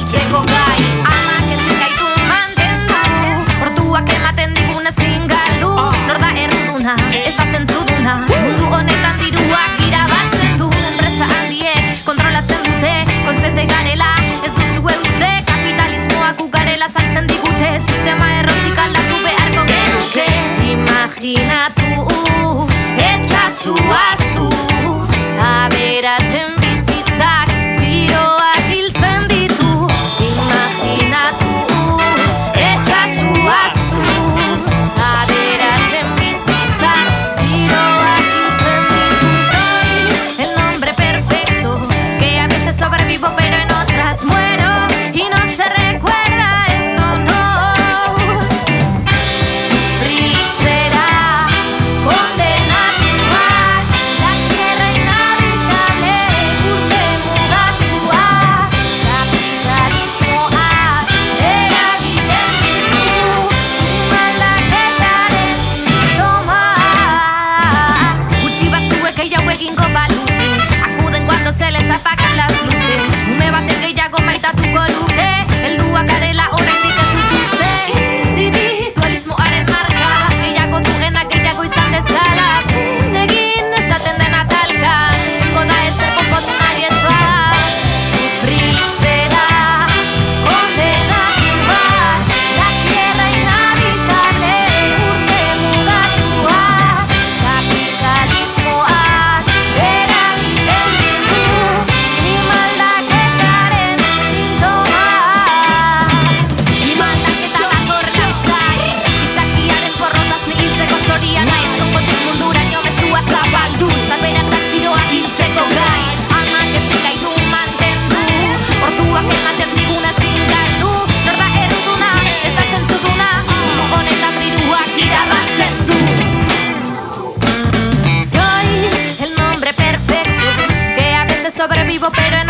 hiltzeko gai. Amak ezin gaitu mantendu, orduak ematen diguna ezin galdu. Nor da erruduna, ez da zentzuduna, mundu honetan diruak irabazten du. Enpresa handiek kontrolatzen dute, kontzente garela, ez duzue uste. Kapitalismoak ugarela saltzen digute, sistema errotik aldatu beharko genuke. Imaginatu, etxasu aztu, aberatzen bizitzak tiroak hiltzen ditu. Imaginatu, etxasu aztu, aberatzen bizitzak tiroak hiltzen ditu. Soy el nombre perfecto, que a veces sobrevivo pero en otras muero, y no se recuerda esto, no. Sufrir será condenatuak, la tierra inhabitable, urte mugatuak, kapitalismoak eragiten ditu, maldaketaren sintomak. Gutxi batzuek gehiago egingo balute, acuden cuando se les apagan las luces. Ume batek gehiago maitatuko luke, helduak garela oraindik ez dut uste. Individualismoaren marka, gehiago duenak gehiago izan dezala. Zin egin esaten dena talka, zingo da ezer konpondu nahi ez da. Sufrir será condenatuak, la tierra inhabitable, urte mugatuak, kapitalismoak eragiten ditu, ni maldaketaren sintomak. Ni maldaketa dator lasai, gizakiaren porrotaz hiltzeko zoria naiz. Konpontik munduraino mezua zabaldu, zaberatzak txiroak hiltzeko gai. Amak ezin gaitu mantendu, orduak ematen diguna ezin galdu. Nor da erruduna, ez da zentzuduna, mundu honetan diruak irabazten du. Soy el nombre perfecto, que a veces sobrevivo pero en